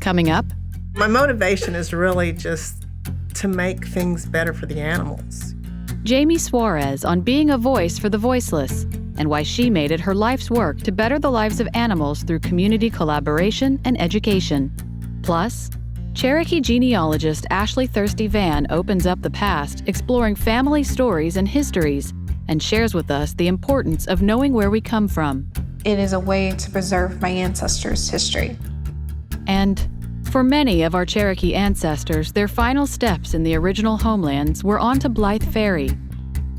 Coming up, my motivation is really just to make things better for the animals. Jamie Suarez on being a voice for the voiceless and why she made it her life's work to better the lives of animals through community collaboration and education. Plus, Cherokee genealogist Ashley Thirsty Vann opens up the past, exploring family stories and histories, and shares with us the importance of knowing where we come from. It is a way to preserve my ancestors' history. And for many of our Cherokee ancestors, their final steps in the original homelands were onto Blythe Ferry.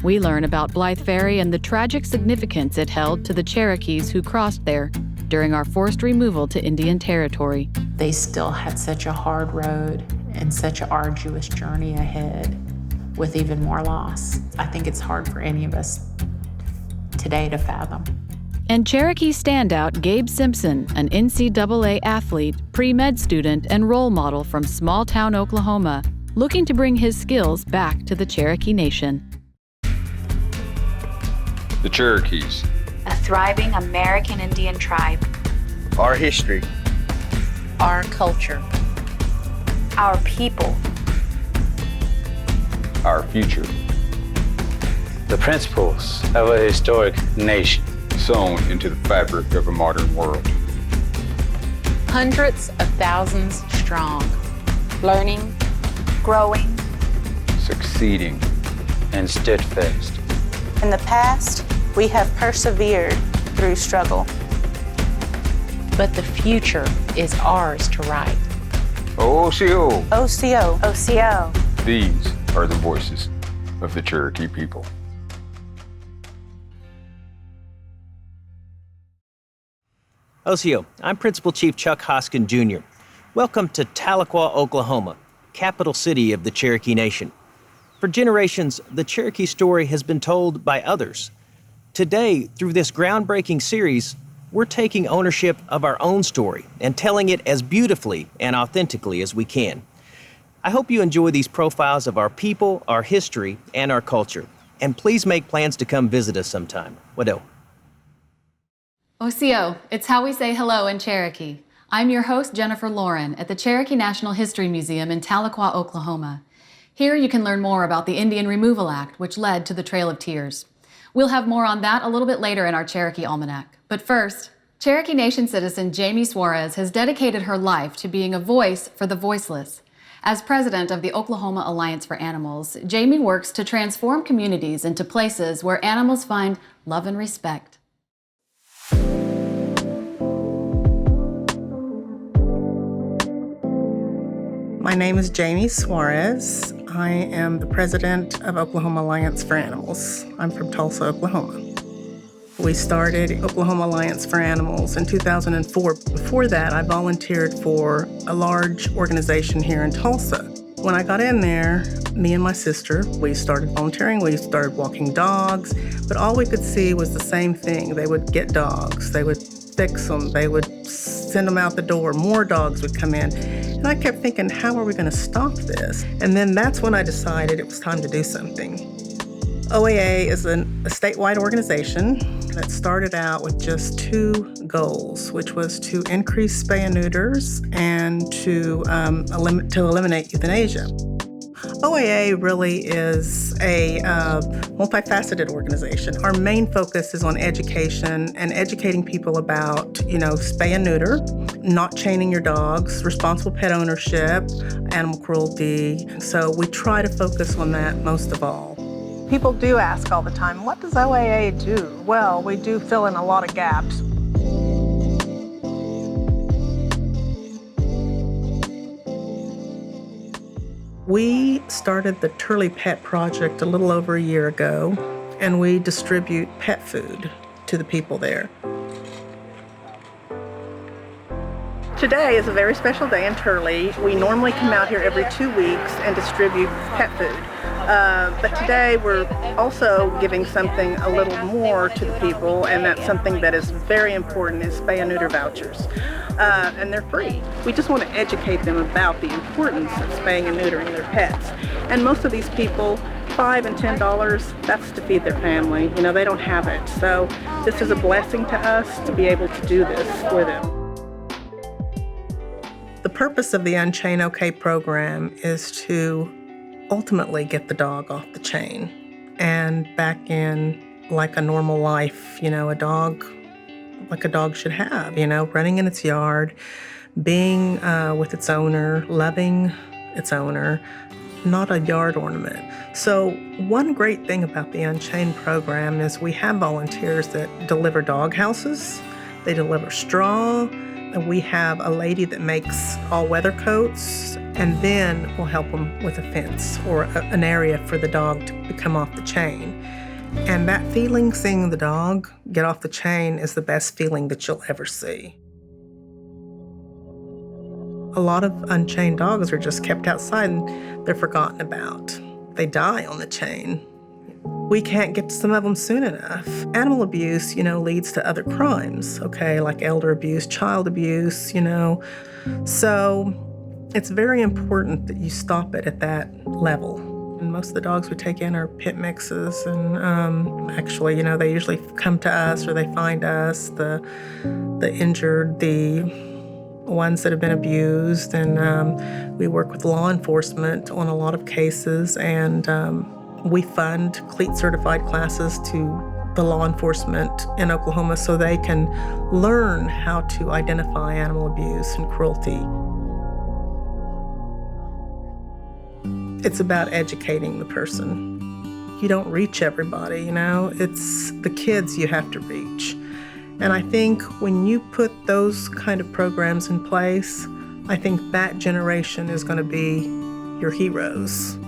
We learn about Blythe Ferry and the tragic significance it held to the Cherokees who crossed there during our forced removal to Indian Territory. They still had such a hard road and such an arduous journey ahead with even more loss. I think it's hard for any of us today to fathom. And Cherokee standout Gabe Simpson, an NCAA athlete, pre-med student, and role model from small-town Oklahoma, looking to bring his skills back to the Cherokee Nation. The Cherokees. A thriving American Indian tribe. Our history. Our culture. Our people. Our future. The principles of a historic nation. Sewn into the fabric of a modern world. Hundreds of thousands strong. Learning. Growing. Succeeding. And steadfast. In the past, we have persevered through struggle. But the future is ours to write. Osiyo. Osiyo. Osiyo. These are the voices of the Cherokee people. Osiyo, I'm Principal Chief Chuck Hoskin, Jr. Welcome to Tahlequah, Oklahoma, capital city of the Cherokee Nation. For generations, the Cherokee story has been told by others. Today, through this groundbreaking series, we're taking ownership of our own story and telling it as beautifully and authentically as we can. I hope you enjoy these profiles of our people, our history, and our culture. And please make plans to come visit us sometime. Wado. Osiyo, it's how we say hello in Cherokee. I'm your host, Jennifer Lauren, at the Cherokee National History Museum in Tahlequah, Oklahoma. Here you can learn more about the Indian Removal Act, which led to the Trail of Tears. We'll have more on that a little bit later in our Cherokee Almanac. But first, Cherokee Nation citizen Jamie Suarez has dedicated her life to being a voice for the voiceless. As president of the Oklahoma Alliance for Animals, Jamie works to transform communities into places where animals find love and respect. My name is Jamie Suarez. I am the president of Oklahoma Alliance for Animals. I'm from Tulsa, Oklahoma. We started Oklahoma Alliance for Animals in 2004. Before that, I volunteered for a large organization here in Tulsa. When I got in there, me and my sister, we started volunteering. We started walking dogs, but all we could see was the same thing. They would get dogs. They would fix them. They would send them out the door. More dogs would come in. And I kept thinking, how are we going to stop this? And then that's when I decided it was time to do something. OAA is a statewide organization that started out with just two goals, which was to increase spay and neuters and to eliminate euthanasia. OAA really is a multifaceted organization. Our main focus is on education and educating people about, spay and neuter, not chaining your dogs, responsible pet ownership, animal cruelty. So we try to focus on that most of all. People do ask all the time, what does OAA do? Well, we do fill in a lot of gaps. We started the Turley Pet Project a little over a year ago, and we distribute pet food to the people there. Today is a very special day in Turley. We normally come out here every 2 weeks and distribute pet food. But today we're also giving something a little more to the people, and that's something that is very important, is spay and neuter vouchers. And they're free. We just want to educate them about the importance of spaying and neutering their pets. And most of these people, $5 and $10, that's to feed their family. They don't have it. So this is a blessing to us to be able to do this for them. The purpose of the Unchained OK program is to ultimately get the dog off the chain and back in like a normal life, a dog, like a dog should have, running in its yard, being with its owner, loving its owner, not a yard ornament. So one great thing about the Unchained program is we have volunteers that deliver dog houses, they deliver straw, and we have a lady that makes all-weather coats, and then we'll help them with a fence or an area for the dog to come off the chain. And that feeling, seeing the dog get off the chain, is the best feeling that you'll ever see. A lot of unchained dogs are just kept outside and they're forgotten about. They die on the chain. We can't get to some of them soon enough. Animal abuse, leads to other crimes, like elder abuse, child abuse, So it's very important that you stop it at that level. And most of the dogs we take in are pit mixes, and actually, they usually come to us or they find us, the injured, the ones that have been abused, and we work with law enforcement on a lot of cases, and we fund CLEAT-certified classes to the law enforcement in Oklahoma so they can learn how to identify animal abuse and cruelty. It's about educating the person. You don't reach everybody, it's the kids you have to reach. And I think when you put those kind of programs in place, I think that generation is going to be your heroes.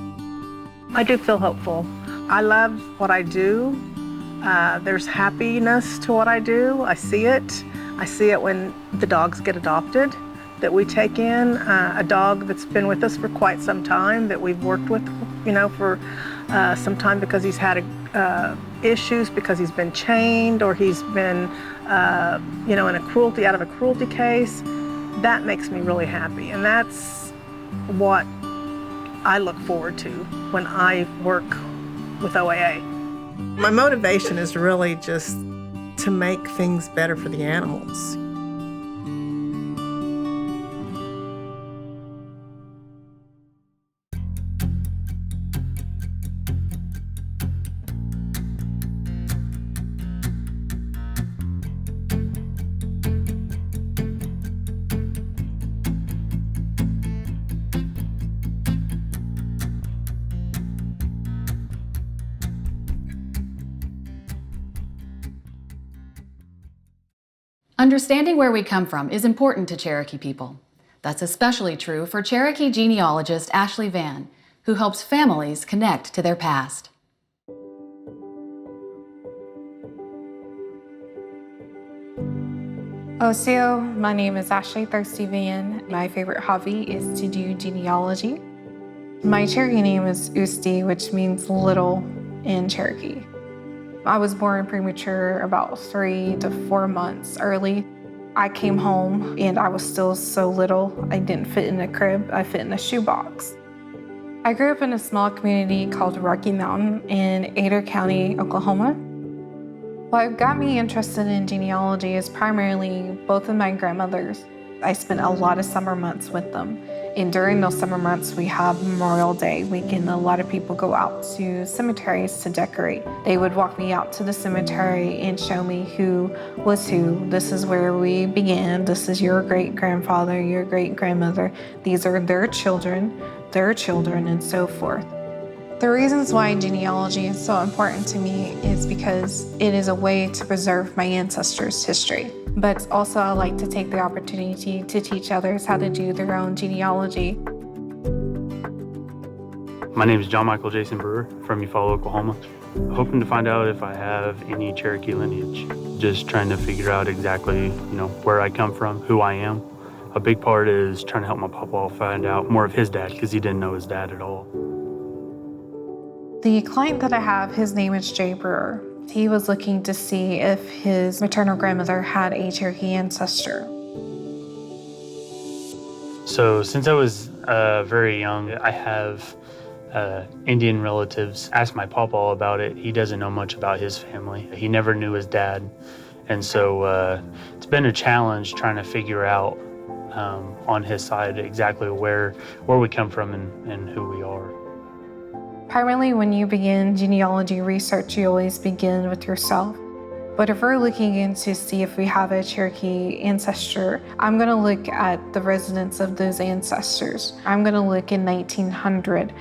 I do feel hopeful. I love what I do. There's happiness to what I do. I see it. I see it when the dogs get adopted, that we take in a dog that's been with us for quite some time, that we've worked with, for some time because he's had issues, because he's been chained or he's been, in out of a cruelty case. That makes me really happy, and that's what I look forward to when I work with OAA. My motivation is really just to make things better for the animals. Understanding where we come from is important to Cherokee people. That's especially true for Cherokee genealogist Ashley Vann, who helps families connect to their past. Osiyo, my name is Ashley Vann. My favorite hobby is to do genealogy. My Cherokee name is Usti, which means little in Cherokee. I was born premature, about 3 to 4 months early. I came home and I was still so little. I didn't fit in a crib, I fit in a shoebox. I grew up in a small community called Rocky Mountain in Eder County, Oklahoma. What got me interested in genealogy is primarily both of my grandmothers. I spent a lot of summer months with them. And during those summer months, we have Memorial Day weekend. A lot of people go out to cemeteries to decorate. They would walk me out to the cemetery and show me who was who. This is where we began. This is your great-grandfather, your great-grandmother. These are their children, and so forth. The reasons why genealogy is so important to me is because it is a way to preserve my ancestors' history. But also I like to take the opportunity to teach others how to do their own genealogy. My name is John Michael Jason Brewer from Eufaula, Oklahoma. Hoping to find out if I have any Cherokee lineage. Just trying to figure out exactly, where I come from, who I am. A big part is trying to help my papa find out more of his dad because he didn't know his dad at all. The client that I have, his name is Jay Brewer. He was looking to see if his maternal grandmother had a Cherokee ancestor. So since I was very young, I have Indian relatives. Asked my papa all about it. He doesn't know much about his family. He never knew his dad. And so it's been a challenge trying to figure out on his side exactly where we come from and who we are. Primarily, when you begin genealogy research, you always begin with yourself. But if we're looking in to see if we have a Cherokee ancestor, I'm going to look at the residence of those ancestors. I'm going to look in 1900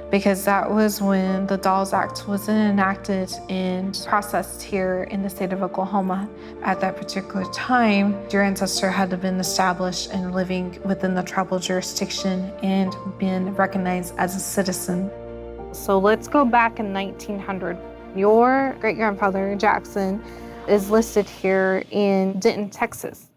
because that was when the Dawes Act was enacted and processed here in the state of Oklahoma. At that particular time, your ancestor had to been established and living within the tribal jurisdiction and been recognized as a citizen. So let's go back in 1900. Your great-grandfather, Jackson, is listed here in Denton, Texas.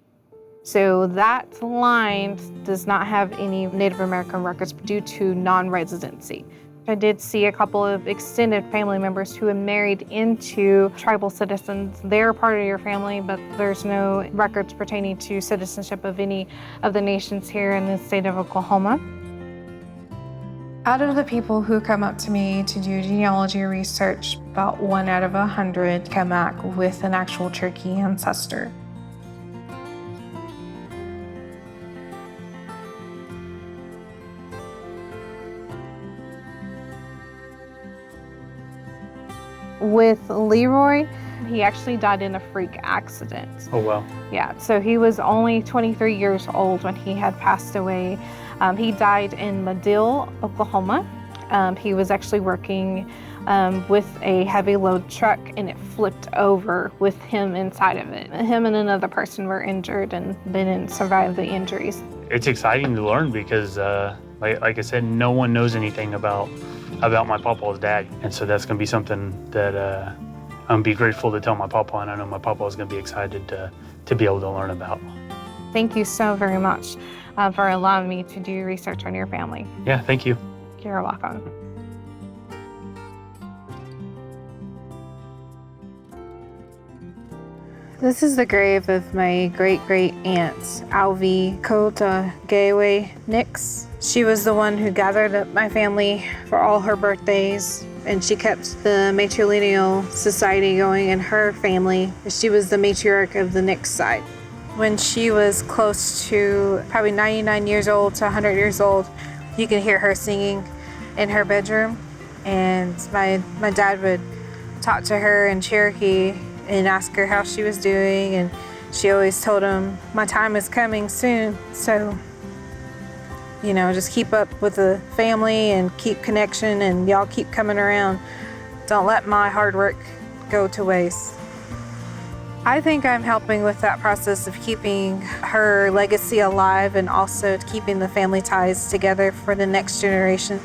So that line does not have any Native American records due to non-residency. I did see a couple of extended family members who had married into tribal citizens. They're part of your family, but there's no records pertaining to citizenship of any of the nations here in the state of Oklahoma. Out of the people who come up to me to do genealogy research, about 1 out of 100 come back with an actual Cherokee ancestor. With Leroy, he actually died in a freak accident. Oh, wow. Yeah, so he was only 23 years old when he had passed away. He died in Madill, Oklahoma. He was actually working with a heavy load truck and it flipped over with him inside of it. Him and another person were injured and didn't survive the injuries. It's exciting to learn because, like I said, no one knows anything about my papa's dad. And so that's going to be something that I'm going to be grateful to tell my papa, and I know my papa is going to be excited to be able to learn about. Thank you so very much for allowing me to do research on your family. Yeah, thank you. You're welcome. This is the grave of my great-great-aunt, Alvie Kota-Gawe Nix. She was the one who gathered up my family for all her birthdays, and she kept the matrilineal society going in her family. She was the matriarch of the Nix side. When she was close to probably 99 years old to 100 years old, you could hear her singing in her bedroom. And my dad would talk to her in Cherokee and ask her how she was doing. And she always told him, my time is coming soon. So, you know, just keep up with the family and keep connection and y'all keep coming around. Don't let my hard work go to waste. I think I'm helping with that process of keeping her legacy alive and also keeping the family ties together for the next generation.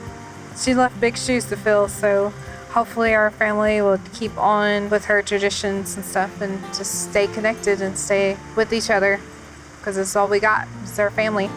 She left big shoes to fill, so hopefully our family will keep on with her traditions and stuff and just stay connected and stay with each other because it's all we got, it's our family.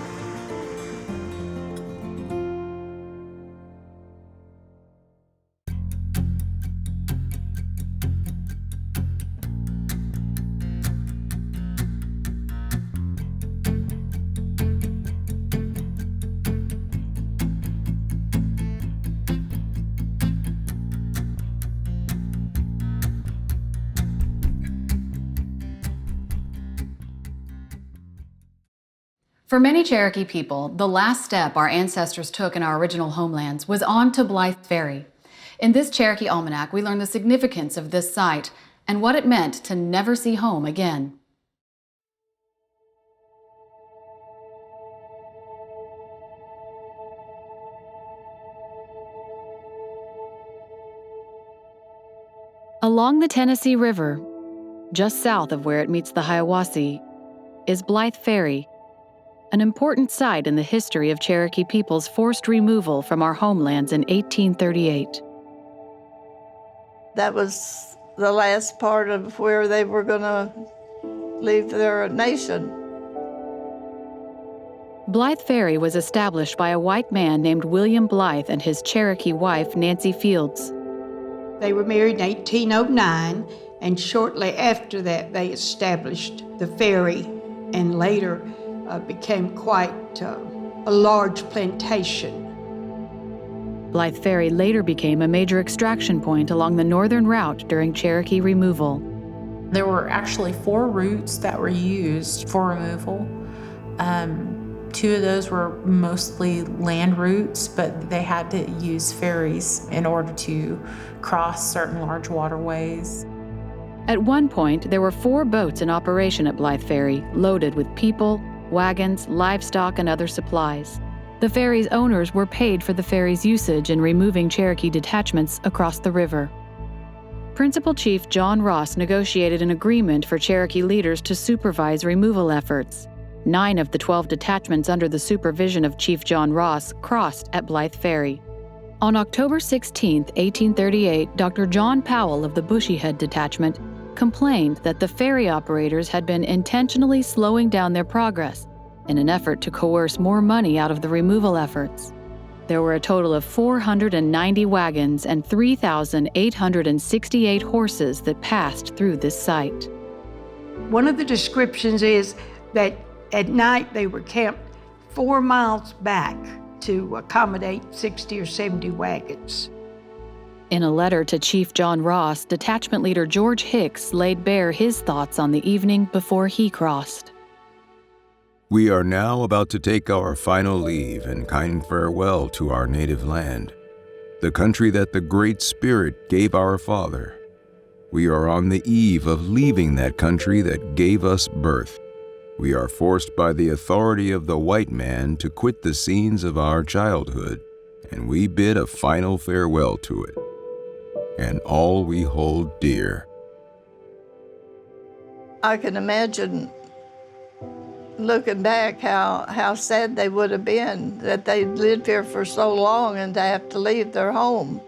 For many Cherokee people, the last step our ancestors took in our original homelands was on to Blythe Ferry. In this Cherokee Almanac, we learn the significance of this site and what it meant to never see home again. Along the Tennessee River, just south of where it meets the Hiawassee, is Blythe Ferry, an important site in the history of Cherokee people's forced removal from our homelands in 1838. That was the last part of where they were going to leave their nation. Blythe Ferry was established by a white man named William Blythe and his Cherokee wife, Nancy Fields. They were married in 1809, and shortly after that, they established the ferry, and later became quite a large plantation. Blythe Ferry later became a major extraction point along the northern route during Cherokee removal. There were actually 4 routes that were used for removal. 2 of those were mostly land routes, but they had to use ferries in order to cross certain large waterways. At one point, there were 4 boats in operation at Blythe Ferry, loaded with people, wagons, livestock, and other supplies. The ferry's owners were paid for the ferry's usage in removing Cherokee detachments across the river. Principal Chief John Ross negotiated an agreement for Cherokee leaders to supervise removal efforts. 9 of the 12 detachments under the supervision of Chief John Ross crossed at Blythe Ferry. On October 16, 1838, Dr. John Powell of the Bushyhead Detachment complained that the ferry operators had been intentionally slowing down their progress in an effort to coerce more money out of the removal efforts. There were a total of 490 wagons and 3,868 horses that passed through this site. One of the descriptions is that at night they were camped 4 miles back to accommodate 60 or 70 wagons. In a letter to Chief John Ross, detachment leader George Hicks laid bare his thoughts on the evening before he crossed. We are now about to take our final leave and kind farewell to our native land, the country that the Great Spirit gave our father. We are on the eve of leaving that country that gave us birth. We are forced by the authority of the white man to quit the scenes of our childhood, and we bid a final farewell to it, and all we hold dear. I can imagine looking back how sad they would have been that they lived here for so long and to have to leave their home.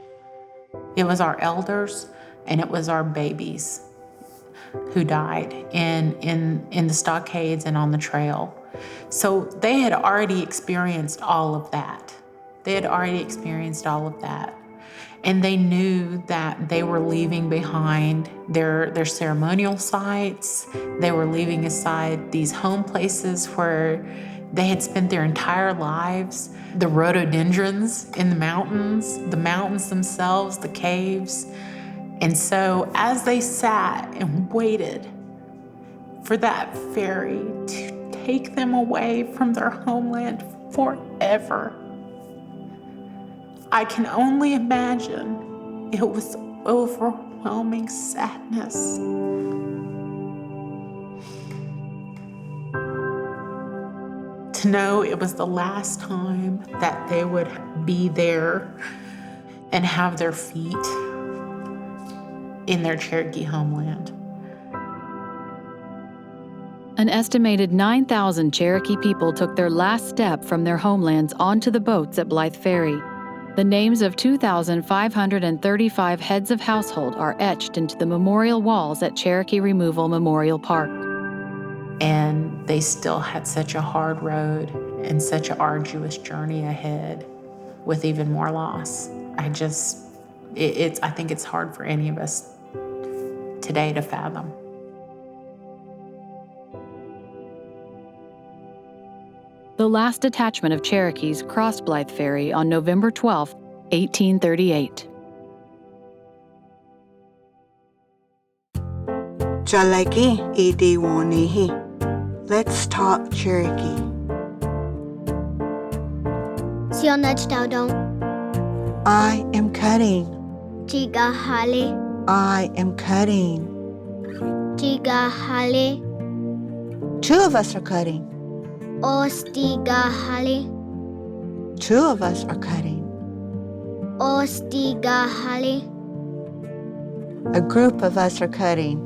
It was our elders and it was our babies who died in the stockades and on the trail. So they had already experienced all of that. And they knew that they were leaving behind their ceremonial sites. They were leaving aside these home places where they had spent their entire lives, the rhododendrons in the mountains themselves, the caves. And so as they sat and waited for that ferry to take them away from their homeland forever, I can only imagine it was overwhelming sadness. To know it was the last time that they would be there and have their feet in their Cherokee homeland. An estimated 9,000 Cherokee people took their last step from their homelands onto the boats at Blythe Ferry. The names of 2,535 heads of household are etched into the memorial walls at Cherokee Removal Memorial Park. And they still had such a hard road and such an arduous journey ahead with even more loss. I think it's hard for any of us today to fathom. The last detachment of Cherokees crossed Blythe Ferry on November 12, 1838. Jaleki idi wonihi. Let's talk Cherokee. I am cutting. I am cutting. 2 of us are cutting. 2 of us are cutting. A group of us are cutting.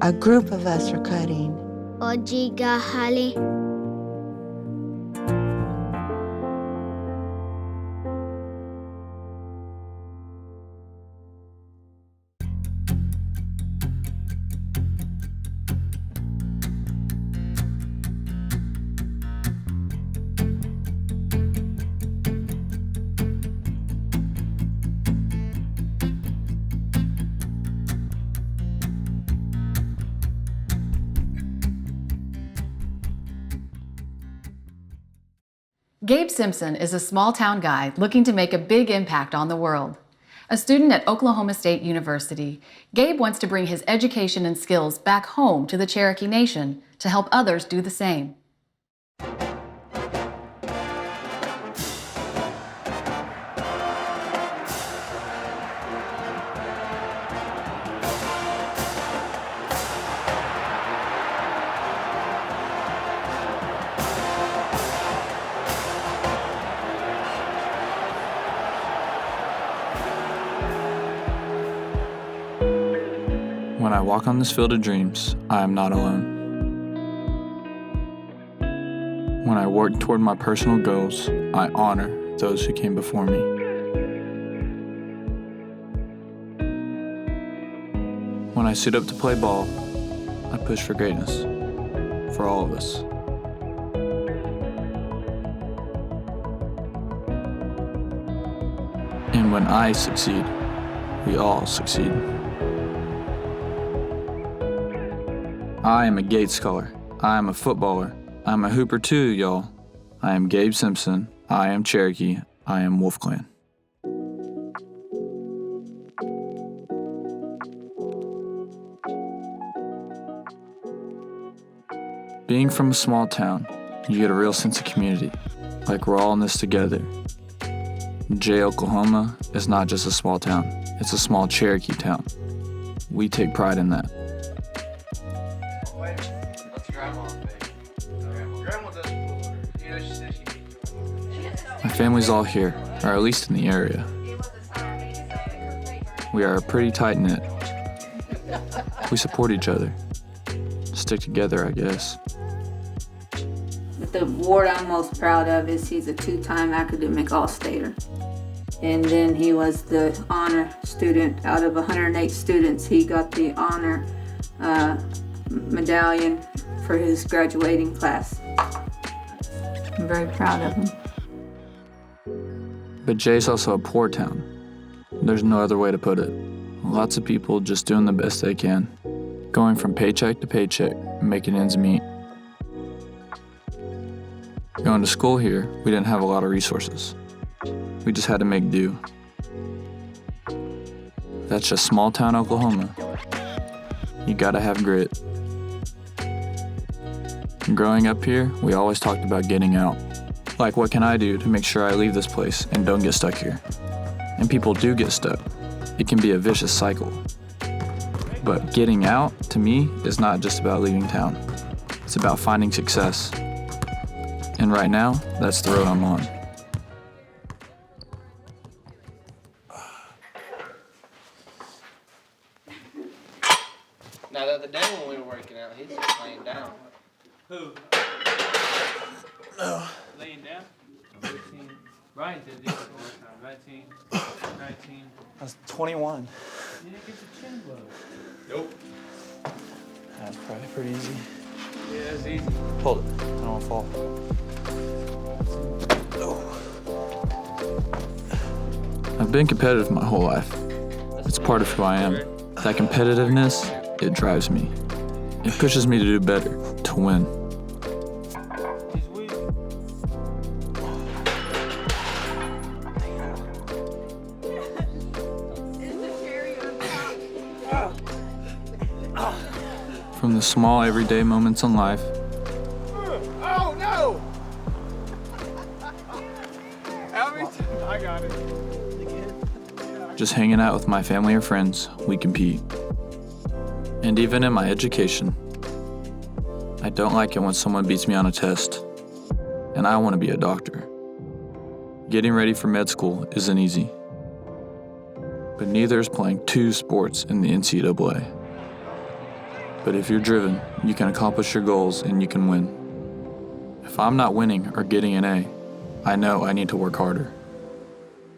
A group of us are cutting. Gabe Simpson is a small-town guy looking to make a big impact on the world. A student at Oklahoma State University, Gabe wants to bring his education and skills back home to the Cherokee Nation to help others do the same. When I walk on this field of dreams, I am not alone. When I work toward my personal goals, I honor those who came before me. When I suit up to play ball, I push for greatness, for all of us. And when I succeed, we all succeed. I am a Gates Scholar. I am a footballer. I'm a hooper too, y'all. I am Gabe Simpson. I am Cherokee. I am Wolf Clan. Being from a small town, you get a real sense of community, like we're all in this together. Jay, Oklahoma is not just a small town, it's a small Cherokee town. We take pride in that. My family's all here, or at least in the area. We are pretty tight-knit. We support each other. Stick together, I guess. The award I'm most proud of is he's a two-time academic all-stater. And then he was the honor student. Out of 108 students, he got the honor medallion for his graduating class. I'm very proud of him. But Jay's also a poor town. There's no other way to put it. Lots of people just doing the best they can, going from paycheck to paycheck, making ends meet. Going to school here, we didn't have a lot of resources. We just had to make do. That's just small town Oklahoma. You gotta have grit. Growing up here, we always talked about getting out. Like, what can I do to make sure I leave this place and don't get stuck here? And people do get stuck. It can be a vicious cycle. But getting out, to me, is not just about leaving town. It's about finding success. And right now, that's the road I'm on. Now, the other day when we were working out, he's just laying down. Who? No. Laying down? 15. Ryan did this one time. 19. I was 21. You didn't get your chin blow. Nope. That's probably pretty easy. Yeah, it's easy. Hold it. I don't want to fall. I've been competitive my whole life. It's part of who I am. That competitiveness, it drives me. It pushes me to do better, to win. From the small everyday moments in life, Oh, no! I got it. just hanging out with my family or friends, we compete. And even in my education, I don't like it when someone beats me on a test, and I want to be a doctor. Getting ready for med school isn't easy, but neither is playing 2 sports in the NCAA. But if you're driven, you can accomplish your goals and you can win. If I'm not winning or getting an A, I know I need to work harder.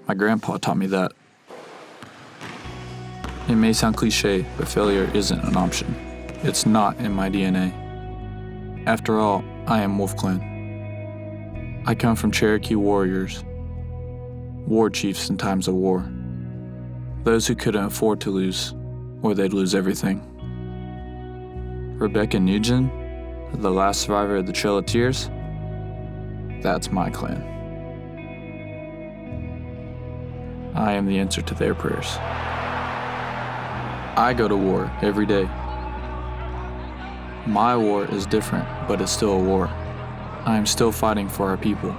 My grandpa taught me that. It may sound cliche, but failure isn't an option. It's not in my DNA. After all, I am Wolf Clan. I come from Cherokee warriors, war chiefs in times of war. Those who couldn't afford to lose, or they'd lose everything. Rebecca Nugent, the last survivor of the Trail of Tears, that's my clan. I am the answer to their prayers. I go to war every day. My war is different, but it's still a war. I am still fighting for our people.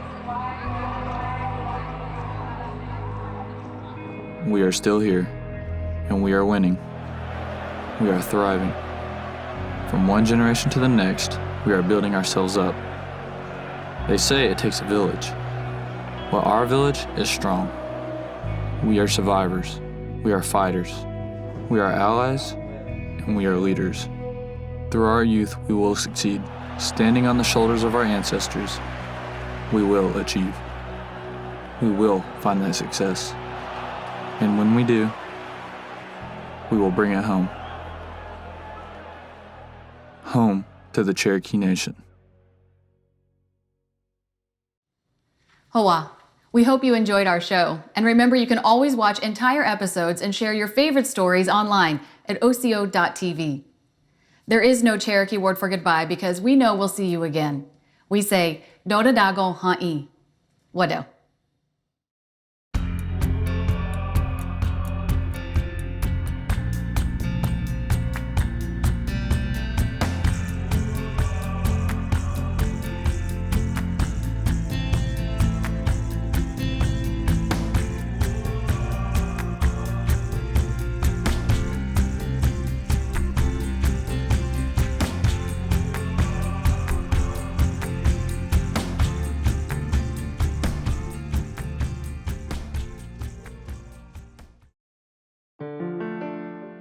We are still here, and we are winning. We are thriving. From one generation to the next, we are building ourselves up. They say it takes a village. Well, our village is strong. We are survivors. We are fighters. We are allies, and we are leaders. Through our youth, we will succeed. Standing on the shoulders of our ancestors, we will achieve. We will find that success. And when we do, we will bring it home. Home to the Cherokee Nation. Hoa, we hope you enjoyed our show. And remember, you can always watch entire episodes and share your favorite stories online at Osio.tv. There is no Cherokee word for goodbye because we know we'll see you again. We say, Dodadago ha'i. Wado.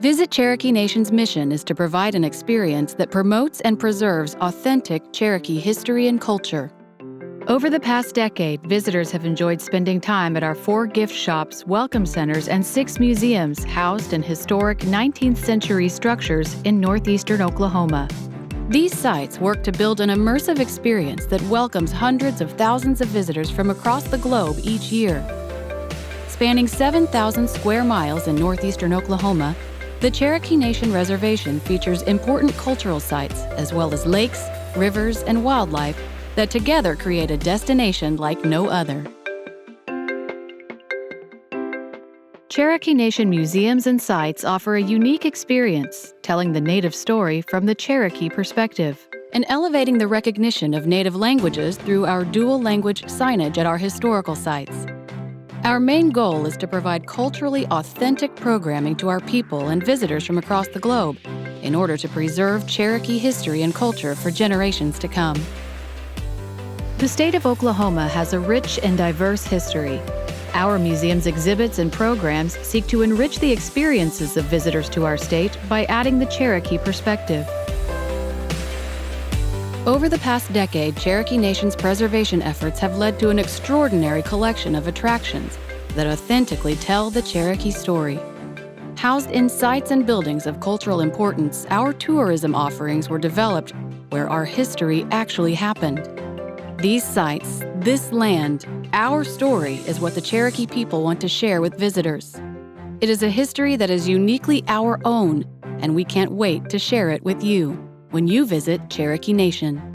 Visit Cherokee Nation's mission is to provide an experience that promotes and preserves authentic Cherokee history and culture. Over the past decade, visitors have enjoyed spending time at our 4 gift shops, welcome centers, and 6 museums housed in historic 19th century structures in northeastern Oklahoma. These sites work to build an immersive experience that welcomes hundreds of thousands of visitors from across the globe each year. Spanning 7,000 square miles in northeastern Oklahoma, the Cherokee Nation Reservation features important cultural sites, as well as lakes, rivers, and wildlife that together create a destination like no other. Cherokee Nation museums and sites offer a unique experience, telling the Native story from the Cherokee perspective, and elevating the recognition of Native languages through our dual language signage at our historical sites. Our main goal is to provide culturally authentic programming to our people and visitors from across the globe in order to preserve Cherokee history and culture for generations to come. The state of Oklahoma has a rich and diverse history. Our museum's exhibits and programs seek to enrich the experiences of visitors to our state by adding the Cherokee perspective. Over the past decade, Cherokee Nation's preservation efforts have led to an extraordinary collection of attractions that authentically tell the Cherokee story. Housed in sites and buildings of cultural importance, our tourism offerings were developed where our history actually happened. These sites, this land, our story is what the Cherokee people want to share with visitors. It is a history that is uniquely our own, and we can't wait to share it with you when you visit Cherokee Nation.